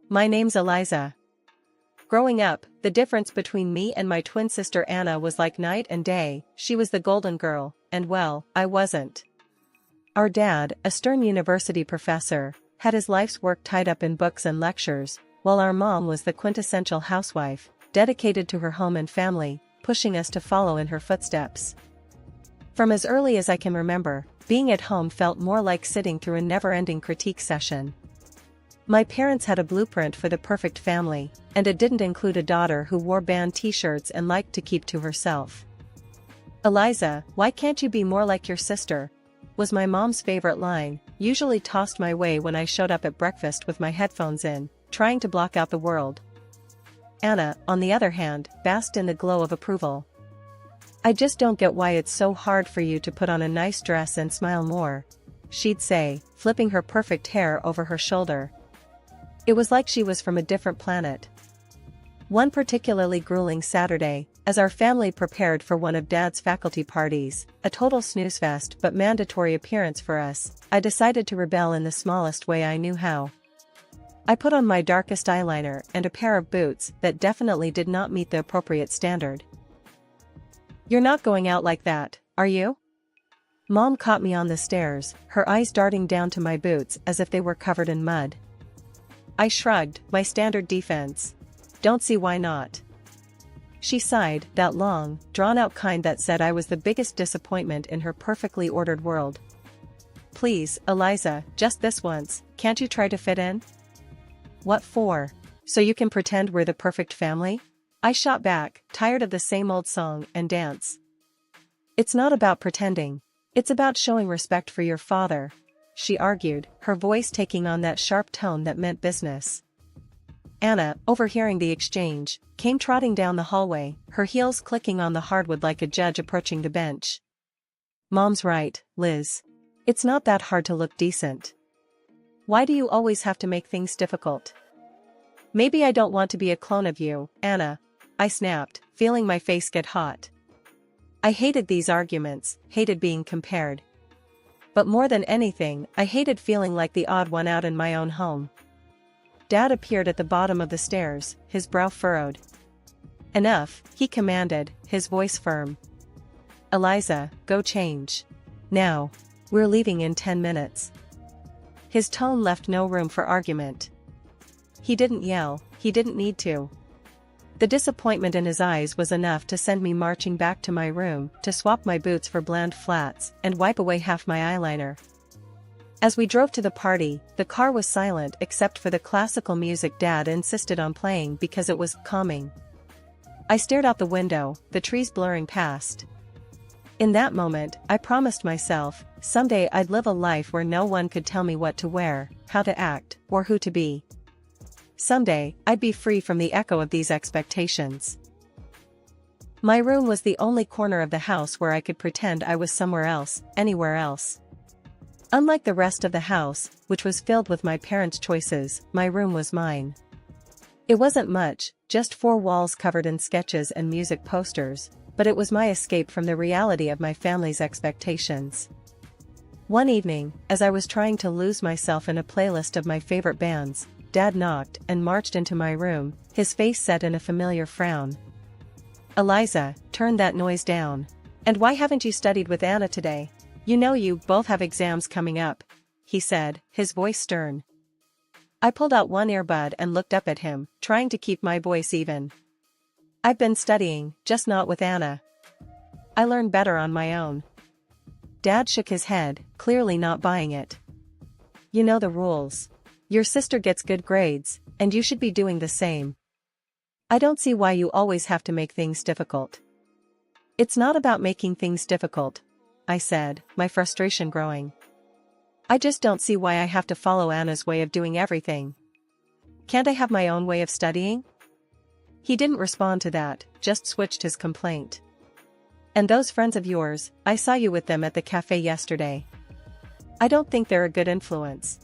My name's Eliza. Growing up, the difference between me and my twin sister Anna was like night and day. She was the golden girl, and well, I wasn't. Our dad, a stern university professor, had his life's work tied up in books and lectures, while our mom was the quintessential housewife, dedicated to her home and family, pushing us to follow in her footsteps. From as early as I can remember, being at home felt more like sitting through a never-ending critique session. My parents had a blueprint for the perfect family, and it didn't include a daughter who wore band t-shirts and liked to keep to herself. "Eliza, why can't you be more like your sister?" was my mom's favorite line, usually tossed my way when I showed up at breakfast with my headphones in, trying to block out the world. Anna, on the other hand, basked in the glow of approval. "I just don't get why it's so hard for you to put on a nice dress and smile more," she'd say, flipping her perfect hair over her shoulder. It was like she was from a different planet. One particularly grueling Saturday, as our family prepared for one of Dad's faculty parties, a total snoozefest but mandatory appearance for us, I decided to rebel in the smallest way I knew how. I put on my darkest eyeliner and a pair of boots that definitely did not meet the appropriate standard. "You're not going out like that, are you?" Mom caught me on the stairs, her eyes darting down to my boots as if they were covered in mud. I shrugged, my standard defense. "Don't see why not." She sighed, that long, drawn-out kind that said I was the biggest disappointment in her perfectly ordered world. "Please, Eliza, just this once, can't you try to fit in?" "What for? So you can pretend we're the perfect family?" I shot back, tired of the same old song and dance. "It's not about pretending. It's about showing respect for your father," she argued, her voice taking on that sharp tone that meant business. Anna, overhearing the exchange, came trotting down the hallway, her heels clicking on the hardwood like a judge approaching the bench. "Mom's right, Liz. It's not that hard to look decent. Why do you always have to make things difficult?" "Maybe I don't want to be a clone of you, Anna," I snapped, feeling my face get hot. I hated these arguments, hated being compared. But more than anything, I hated feeling like the odd one out in my own home. Dad appeared at the bottom of the stairs, his brow furrowed. "Enough," he commanded, his voice firm. "Eliza, go change. Now. We're leaving in 10 minutes. His tone left no room for argument. He didn't yell, he didn't need to. The disappointment in his eyes was enough to send me marching back to my room to swap my boots for bland flats and wipe away half my eyeliner. As we drove to the party, the car was silent except for the classical music Dad insisted on playing because it was calming. I stared out the window, the trees blurring past. In that moment, I promised myself, someday I'd live a life where no one could tell me what to wear, how to act, or who to be. Someday, I'd be free from the echo of these expectations. My room was the only corner of the house where I could pretend I was somewhere else, anywhere else. Unlike the rest of the house, which was filled with my parents' choices, my room was mine. It wasn't much, just 4 walls covered in sketches and music posters, but it was my escape from the reality of my family's expectations. One evening, as I was trying to lose myself in a playlist of my favorite bands, Dad knocked and marched into my room, his face set in a familiar frown. "Eliza, turn that noise down. And why haven't you studied with Anna today? You know you both have exams coming up," he said, his voice stern. I pulled out one earbud and looked up at him, trying to keep my voice even. "I've been studying, just not with Anna. I learn better on my own." Dad shook his head, clearly not buying it. "You know the rules. Your sister gets good grades, and you should be doing the same. I don't see why you always have to make things difficult." "It's not about making things difficult," I said, my frustration growing. "I just don't see why I have to follow Anna's way of doing everything. Can't I have my own way of studying?" He didn't respond to that, just switched his complaint. "And those friends of yours, I saw you with them at the cafe yesterday. I don't think they're a good influence.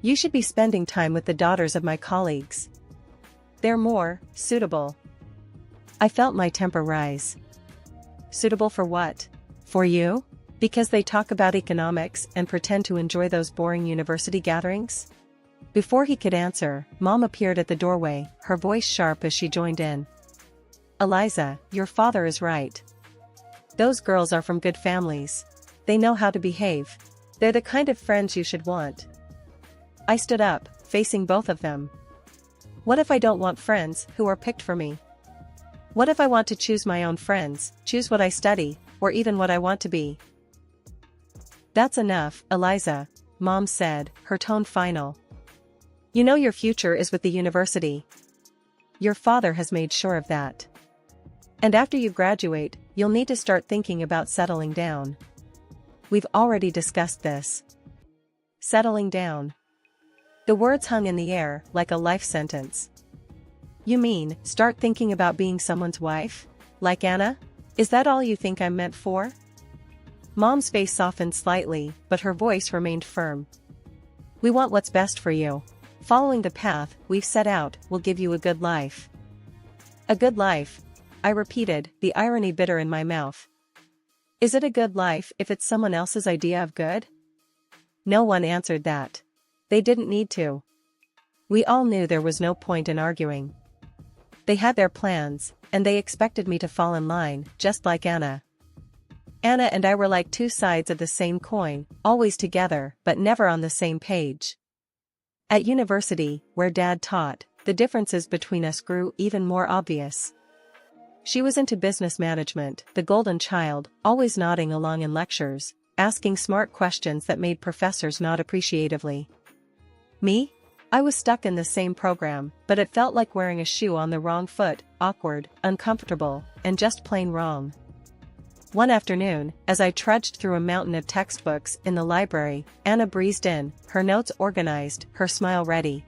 You should be spending time with the daughters of my colleagues. They're more suitable." I felt my temper rise. "Suitable for what? For you? Because they talk about economics and pretend to enjoy those boring university gatherings? Before he could answer, Mom appeared at the doorway, her voice sharp as she joined in. Eliza, your father is right. Those girls are from good families. They know how to behave. They're the kind of friends you should want. I stood up, facing both of them. What if I don't want friends who are picked for me? What if I want to choose my own friends, choose what I study, or even what I want to be? That's enough, Eliza, Mom said, her tone final. You know your future is with the university. Your father has made sure of that. And after you graduate, you'll need to start thinking about settling down. We've already discussed this. Settling down. The words hung in the air like a life sentence. You mean, start thinking about being someone's wife? Like Anna? Is that all you think I'm meant for? Mom's face softened slightly, but her voice remained firm. We want what's best for you. Following the path we've set out will give you a good life. A good life, I repeated, the irony bitter in my mouth. Is it a good life if it's someone else's idea of good? No one answered that. They didn't need to. We all knew there was no point in arguing. They had their plans, and they expected me to fall in line, just like Anna. Anna and I were like two sides of the same coin, always together but never on the same page. At university, where Dad taught, the differences between us grew even more obvious. She was into business management, the golden child, always nodding along in lectures, asking smart questions that made professors nod appreciatively. Me? I was stuck in the same program, but it felt like wearing a shoe on the wrong foot, awkward, uncomfortable, and just plain wrong. One afternoon, as I trudged through a mountain of textbooks in the library, Anna breezed in, her notes organized, her smile ready.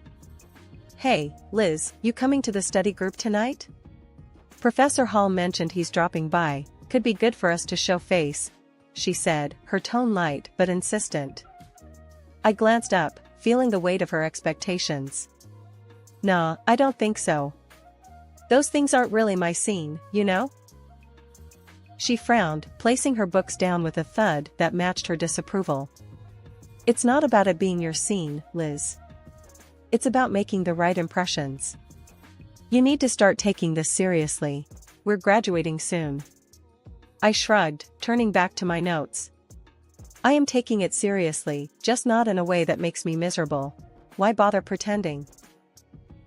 Hey, Liz, you coming to the study group tonight? Professor Hall mentioned he's dropping by, could be good for us to show face, she said, her tone light but insistent. I glanced up, feeling the weight of her expectations. Nah, I don't think so. Those things aren't really my scene, you know? She frowned, placing her books down with a thud that matched her disapproval. It's not about it being your scene, Liz. It's about making the right impressions. You need to start taking this seriously. We're graduating soon. I shrugged, turning back to my notes. I am taking it seriously, just not in a way that makes me miserable. Why bother pretending?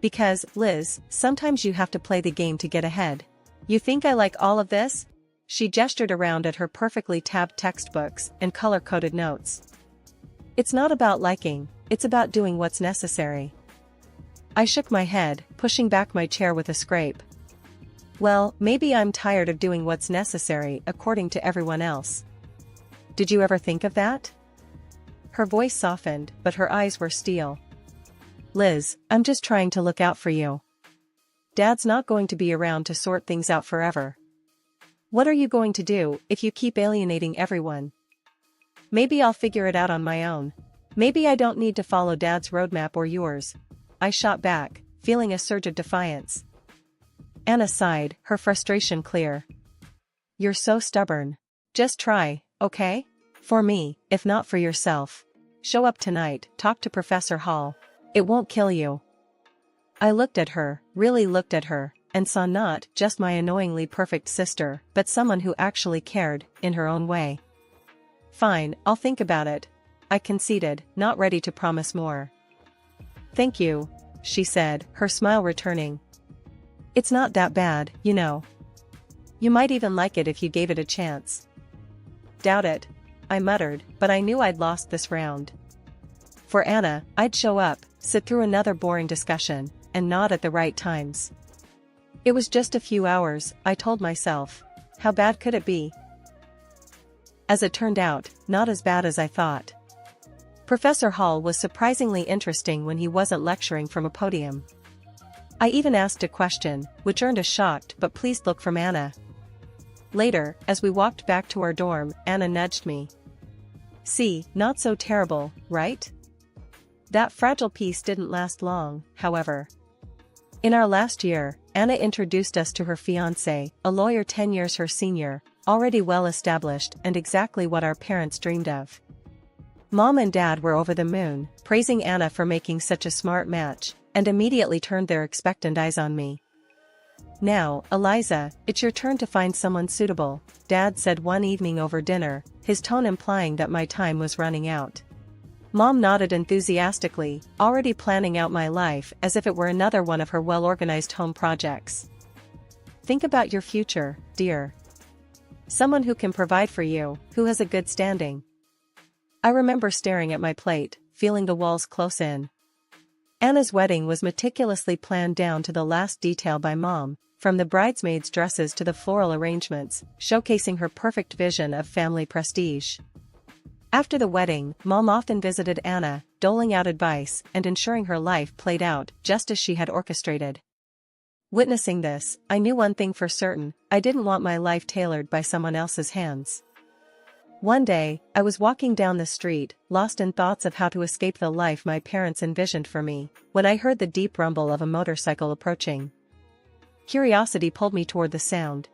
Because, Liz, sometimes you have to play the game to get ahead. You think I like all of this? She gestured around at her perfectly tabbed textbooks and color-coded notes. It's not about liking, it's about doing what's necessary. I shook my head, pushing back my chair with a scrape. Well, maybe I'm tired of doing what's necessary according to everyone else. Did you ever think of that? Her voice softened, but her eyes were steel. Liz, I'm just trying to look out for you. Dad's not going to be around to sort things out forever. What are you going to do if you keep alienating everyone? Maybe I'll figure it out on my own. Maybe I don't need to follow Dad's roadmap or yours. I shot back, feeling a surge of defiance. Anna sighed, her frustration clear. You're so stubborn. Just try, okay? For me, if not for yourself. Show up tonight, talk to Professor Hall. It won't kill you. I looked at her, really looked at her, and saw not just my annoyingly perfect sister, but someone who actually cared, in her own way. Fine, I'll think about it. I conceded, not ready to promise more. Thank you, she said, her smile returning. It's not that bad, you know. You might even like it if you gave it a chance. Doubt it, I muttered, but I knew I'd lost this round. For Anna, I'd show up, sit through another boring discussion, and nod at the right times. It was just a few hours, I told myself. How bad could it be? As it turned out, not as bad as I thought. Professor Hall was surprisingly interesting when he wasn't lecturing from a podium. I even asked a question, which earned a shocked but pleased look from Anna. Later, as we walked back to our dorm, Anna nudged me. See, not so terrible, right? That fragile piece didn't last long, however. In our last year, Anna introduced us to her fiancé, a lawyer 10 years her senior, already well established and exactly what our parents dreamed of. Mom and Dad were over the moon, praising Anna for making such a smart match, and immediately turned their expectant eyes on me. "Now, Eliza, it's your turn to find someone suitable," Dad said one evening over dinner, his tone implying that my time was running out. Mom nodded enthusiastically, already planning out my life as if it were another one of her well-organized home projects. "Think about your future, dear. Someone who can provide for you, who has a good standing." I remember staring at my plate, feeling the walls close in. Anna's wedding was meticulously planned down to the last detail by Mom, from the bridesmaids' dresses to the floral arrangements, showcasing her perfect vision of family prestige. After the wedding, Mom often visited Anna, doling out advice and ensuring her life played out just as she had orchestrated. Witnessing this, I knew one thing for certain: I didn't want my life tailored by someone else's hands. One day, I was walking down the street, lost in thoughts of how to escape the life my parents envisioned for me, when I heard the deep rumble of a motorcycle approaching. Curiosity pulled me toward the sound.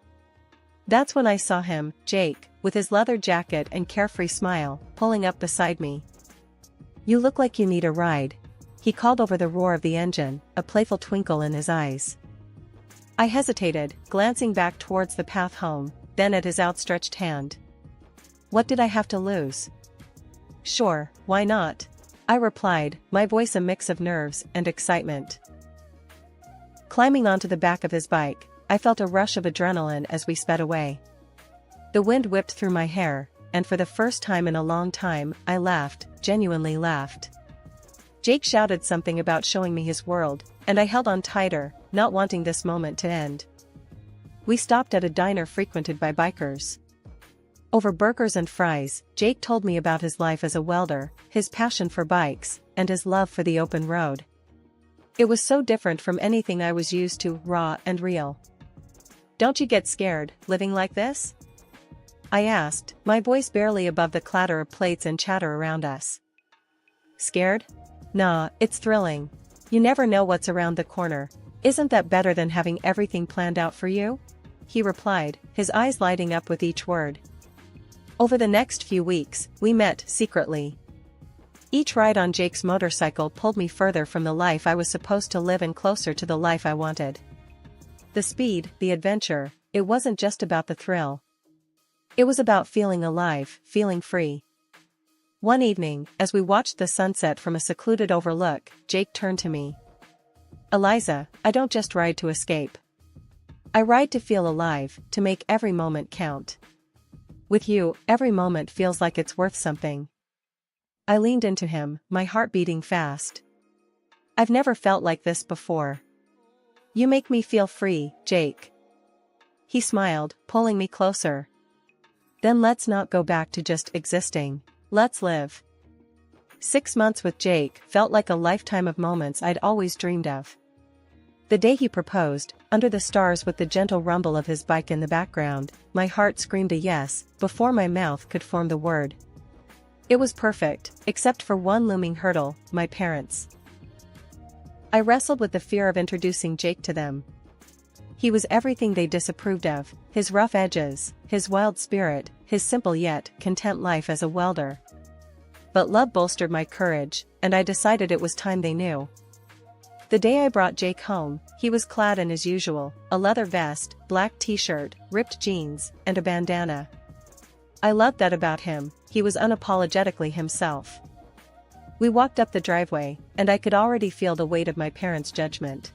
That's when I saw him, Jake, with his leather jacket and carefree smile, pulling up beside me. "You look like you need a ride," he called over the roar of the engine, a playful twinkle in his eyes. I hesitated, glancing back towards the path home, then at his outstretched hand. What did I have to lose? "Sure, why not?" I replied, my voice a mix of nerves and excitement. Climbing onto the back of his bike, I felt a rush of adrenaline as we sped away. The wind whipped through my hair, and for the first time in a long time, I laughed, genuinely laughed. Jake shouted something about showing me his world, and I held on tighter, not wanting this moment to end. We stopped at a diner frequented by bikers. Over burgers and fries, Jake told me about his life as a welder, his passion for bikes, and his love for the open road. It was so different from anything I was used to, raw and real. "Don't you get scared, living like this?" I asked, my voice barely above the clatter of plates and chatter around us. "Scared? Nah, it's thrilling. You never know what's around the corner. Isn't that better than having everything planned out for you?" he replied, his eyes lighting up with each word. Over the next few weeks, we met secretly. Each ride on Jake's motorcycle pulled me further from the life I was supposed to live and closer to the life I wanted. The speed, the adventure, it wasn't just about the thrill. It was about feeling alive, feeling free. One evening, as we watched the sunset from a secluded overlook, Jake turned to me. "Eliza, I don't just ride to escape. I ride to feel alive, to make every moment count. With you, every moment feels like it's worth something." I leaned into him, my heart beating fast. "I've never felt like this before. You make me feel free, Jake." He smiled, pulling me closer. "Then let's not go back to just existing. Let's live." 6 months with Jake felt like a lifetime of moments I'd always dreamed of. The day he proposed, under the stars with the gentle rumble of his bike in the background, my heart screamed a yes, before my mouth could form the word. It was perfect, except for one looming hurdle: my parents. I wrestled with the fear of introducing Jake to them. He was everything they disapproved of: his rough edges, his wild spirit, his simple yet content life as a welder. But love bolstered my courage, and I decided it was time they knew. The day I brought Jake home, he was clad in his usual, a leather vest, black t-shirt, ripped jeans, and a bandana. I loved that about him: he was unapologetically himself. We walked up the driveway, and I could already feel the weight of my parents' judgment.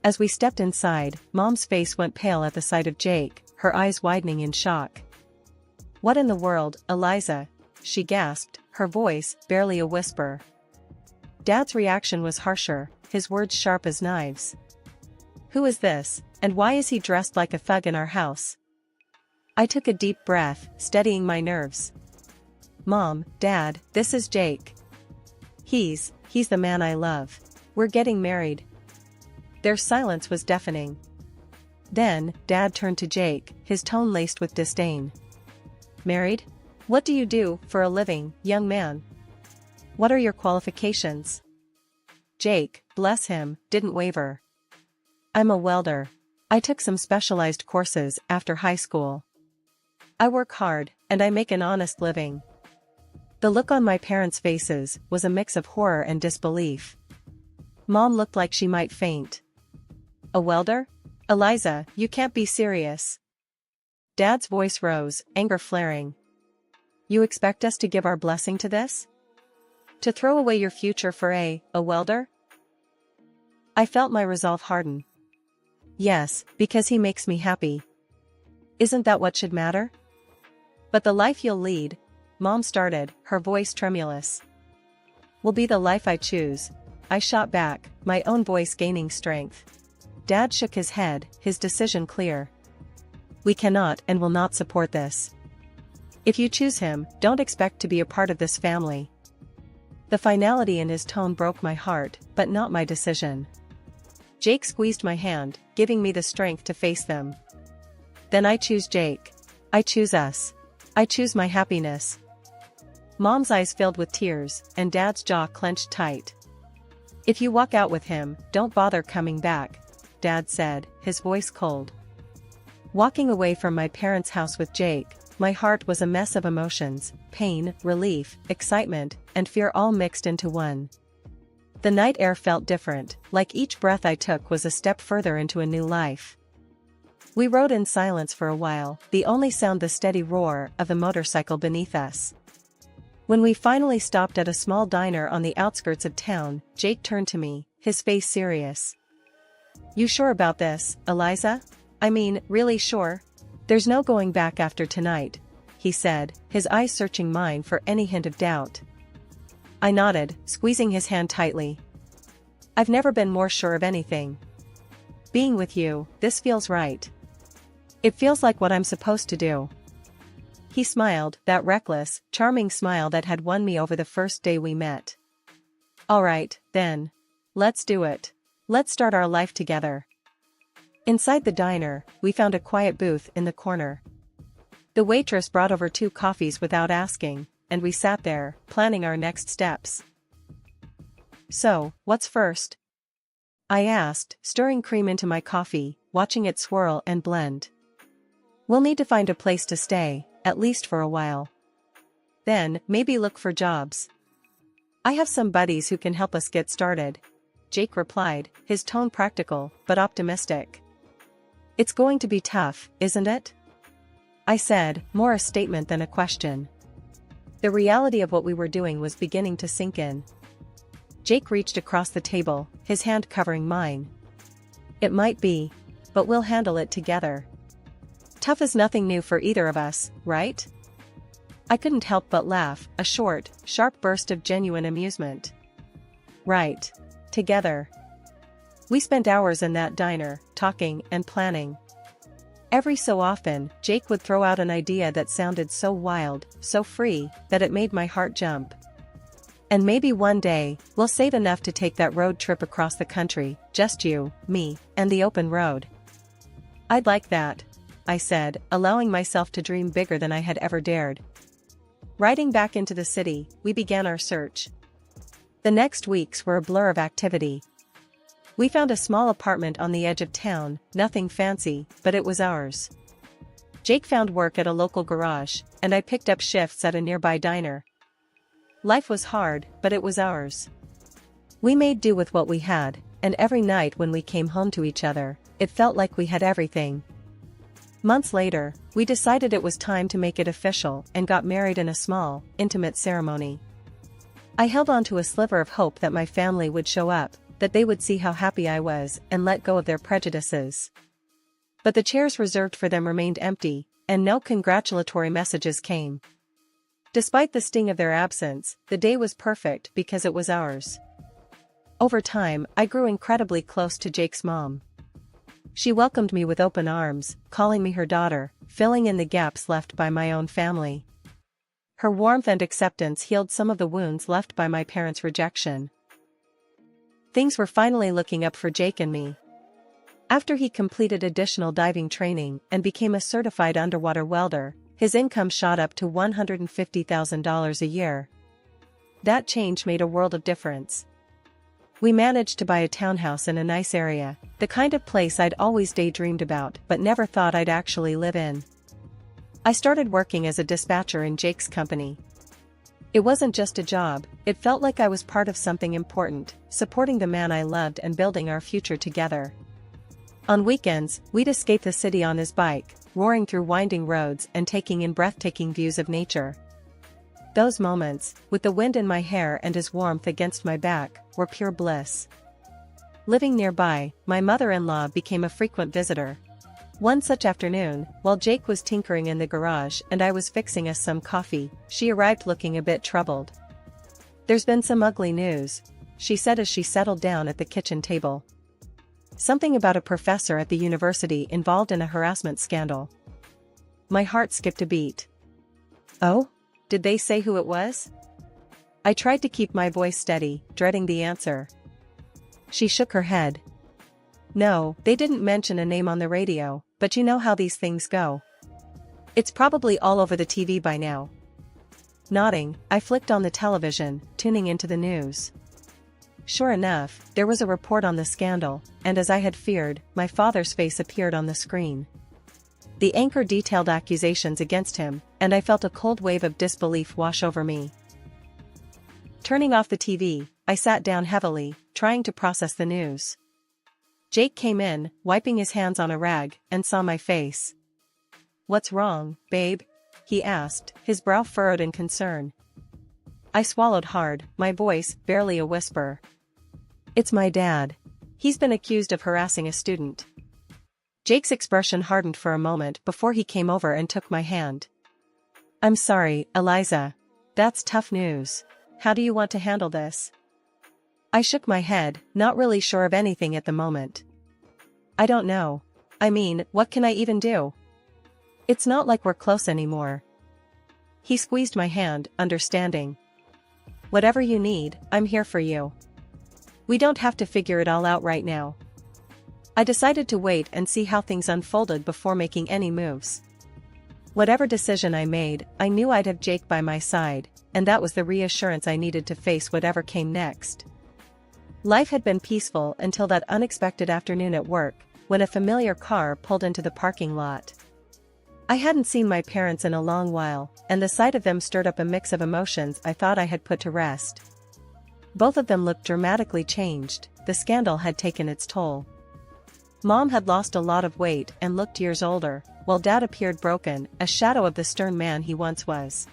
As we stepped inside, Mom's face went pale at the sight of Jake, her eyes widening in shock. "What in the world, Eliza?" she gasped, her voice barely a whisper. Dad's reaction was harsher, his words sharp as knives. "Who is this, and why is he dressed like a thug in our house?" I took a deep breath, steadying my nerves. "Mom, Dad, this is Jake. He's the man I love. We're getting married." Their silence was deafening. Then, Dad turned to Jake, his tone laced with disdain. "Married? What do you do for a living, young man? What are your qualifications?" Jake, bless him, didn't waver. "I'm a welder. I took some specialized courses after high school. I work hard, and I make an honest living." The look on my parents' faces was a mix of horror and disbelief. Mom looked like she might faint. A welder? Eliza, you can't be serious. Dad's voice rose, anger flaring. You expect us to give our blessing to this? To throw away your future for a welder? I felt my resolve harden. Yes, because he makes me happy. Isn't that what should matter? But the life you'll lead, Mom started, her voice tremulous. Will be the life I choose, I shot back, my own voice gaining strength. Dad shook his head, his decision clear. We cannot and will not support this. If you choose him, don't expect to be a part of this family. The finality in his tone broke my heart, but not my decision. Jake squeezed my hand, giving me the strength to face them. Then I choose Jake. I choose us. I choose my happiness. Mom's eyes filled with tears, and Dad's jaw clenched tight. If you walk out with him, don't bother coming back, Dad said, his voice cold. Walking away from my parents' house with Jake, my heart was a mess of emotions, pain, relief, excitement, and fear all mixed into one. The night air felt different, like each breath I took was a step further into a new life. We rode in silence for a while, the only sound the steady roar of the motorcycle beneath us. When we finally stopped at a small diner on the outskirts of town, Jake turned to me, his face serious. You sure about this, Eliza? I mean, really sure? There's no going back after tonight, he said, his eyes searching mine for any hint of doubt. I nodded, squeezing his hand tightly. I've never been more sure of anything. Being with you, this feels right. It feels like what I'm supposed to do. He smiled, that reckless, charming smile that had won me over the first day we met. All right, then. Let's do it. Let's start our life together. Inside the diner, we found a quiet booth in the corner. The waitress brought over 2 coffees without asking, and we sat there, planning our next steps. So, what's first? I asked, stirring cream into my coffee, watching it swirl and blend. We'll need to find a place to stay, at least for a while. Then, maybe look for jobs. I have some buddies who can help us get started, Jake replied, his tone practical, but optimistic. It's going to be tough, isn't it? I said, more a statement than a question. The reality of what we were doing was beginning to sink in. Jake reached across the table, his hand covering mine. It might be, but we'll handle it together. Tough is nothing new for either of us, right? I couldn't help but laugh, a short, sharp burst of genuine amusement. Right. Together. We spent hours in that diner, talking and planning. Every so often, Jake would throw out an idea that sounded so wild, so free, that it made my heart jump. And maybe one day, we'll save enough to take that road trip across the country, just you, me, and the open road. I'd like that, I said, allowing myself to dream bigger than I had ever dared. Riding back into the city, we began our search. The next weeks were a blur of activity. We found a small apartment on the edge of town, nothing fancy, but it was ours. Jake found work at a local garage, and I picked up shifts at a nearby diner. Life was hard, but it was ours. We made do with what we had, and every night when we came home to each other, it felt like we had everything. Months later, we decided it was time to make it official and got married in a small, intimate ceremony. I held on to a sliver of hope that my family would show up, that they would see how happy I was and let go of their prejudices. But the chairs reserved for them remained empty, and no congratulatory messages came. Despite the sting of their absence, the day was perfect because it was ours. Over time, I grew incredibly close to Jake's mom. She welcomed me with open arms, calling me her daughter, filling in the gaps left by my own family. Her warmth and acceptance healed some of the wounds left by my parents' rejection. Things were finally looking up for Jake and me. After he completed additional diving training and became a certified underwater welder, his income shot up to $150,000 a year. That change made a world of difference. We managed to buy a townhouse in a nice area, the kind of place I'd always daydreamed about but never thought I'd actually live in. I started working as a dispatcher in Jake's company. It wasn't just a job, it felt like I was part of something important, supporting the man I loved and building our future together. On weekends, we'd escape the city on his bike, roaring through winding roads and taking in breathtaking views of nature. Those moments, with the wind in my hair and his warmth against my back, were pure bliss. Living nearby, my mother-in-law became a frequent visitor. One such afternoon, while Jake was tinkering in the garage and I was fixing us some coffee, she arrived looking a bit troubled. "There's been some ugly news," she said as she settled down at the kitchen table. "Something about a professor at the university involved in a harassment scandal." My heart skipped a beat. "Oh? Did they say who it was?" I tried to keep my voice steady, dreading the answer. She shook her head. "No, they didn't mention a name on the radio, but you know how these things go. It's probably all over the TV by now." Nodding, I flicked on the television, tuning into the news. Sure enough, there was a report on the scandal, and as I had feared, my father's face appeared on the screen. The anchor detailed accusations against him, and I felt a cold wave of disbelief wash over me. Turning off the TV, I sat down heavily, trying to process the news. Jake came in, wiping his hands on a rag, and saw my face. "What's wrong, babe?" he asked, his brow furrowed in concern. I swallowed hard, my voice barely a whisper. "It's my dad. He's been accused of harassing a student." Jake's expression hardened for a moment before he came over and took my hand. "I'm sorry, Eliza. That's tough news. How do you want to handle this?" I shook my head, not really sure of anything at the moment. "I don't know. I mean, what can I even do? It's not like we're close anymore." He squeezed my hand, understanding. "Whatever you need, I'm here for you. We don't have to figure it all out right now." I decided to wait and see how things unfolded before making any moves. Whatever decision I made, I knew I'd have Jake by my side, and that was the reassurance I needed to face whatever came next. Life had been peaceful until that unexpected afternoon at work, when a familiar car pulled into the parking lot. I hadn't seen my parents in a long while, and the sight of them stirred up a mix of emotions I thought I had put to rest. Both of them looked dramatically changed, the scandal had taken its toll. Mom had lost a lot of weight and looked years older, while Dad appeared broken, a shadow of the stern man he once was.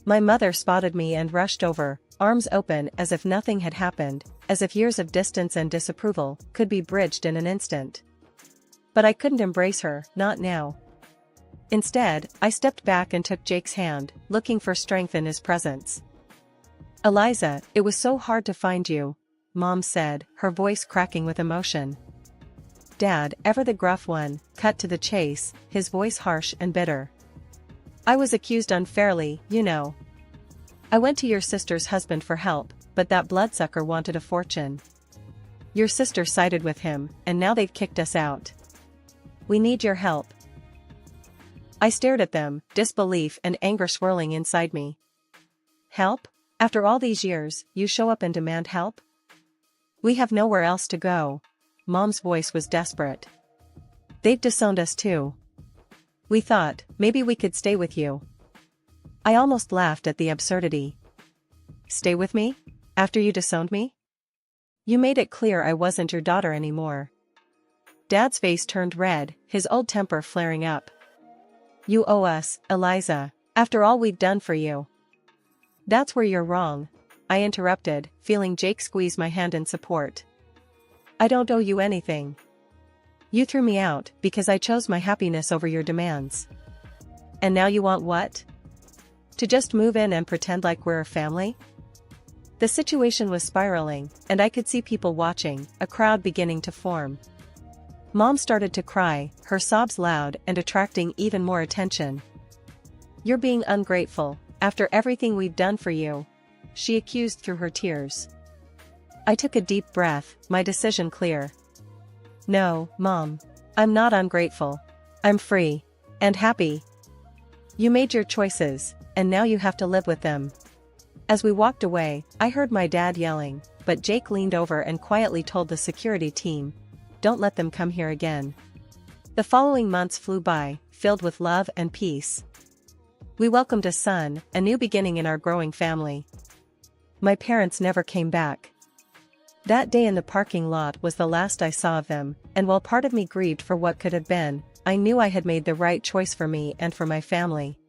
My mother spotted me and rushed over, arms open as if nothing had happened, as if years of distance and disapproval could be bridged in an instant. But I couldn't embrace her, not now. Instead, I stepped back and took Jake's hand, looking for strength in his presence. "Eliza, it was so hard to find you," Mom said, her voice cracking with emotion. Dad, ever the gruff one, cut to the chase, his voice harsh and bitter. "I was accused unfairly, you know. I went to your sister's husband for help, but that bloodsucker wanted a fortune. Your sister sided with him, and now they've kicked us out. We need your help." I stared at them, disbelief and anger swirling inside me. "Help? After all these years, you show up and demand help? We have nowhere else to go." Mom's voice was desperate. "They've disowned us too. We thought, maybe we could stay with you." I almost laughed at the absurdity. "Stay with me? After you disowned me? You made it clear I wasn't your daughter anymore." Dad's face turned red, his old temper flaring up. "You owe us, Eliza, after all we've done for you." "That's where you're wrong," I interrupted, feeling Jake squeeze my hand in support. "I don't owe you anything. You threw me out because I chose my happiness over your demands. And now you want what? To just move in and pretend like we're a family?" The situation was spiraling, and I could see people watching, a crowd beginning to form. Mom started to cry, her sobs loud and attracting even more attention. "You're being ungrateful, after everything we've done for you," she accused through her tears. I took a deep breath, my decision clear. "No, Mom. I'm not ungrateful. I'm free. And happy. You made your choices, and now you have to live with them." As we walked away, I heard my dad yelling, but Jake leaned over and quietly told the security team, "Don't let them come here again." The following months flew by, filled with love and peace. We welcomed a son, a new beginning in our growing family. My parents never came back. That day in the parking lot was the last I saw of them, and while part of me grieved for what could have been, I knew I had made the right choice for me and for my family.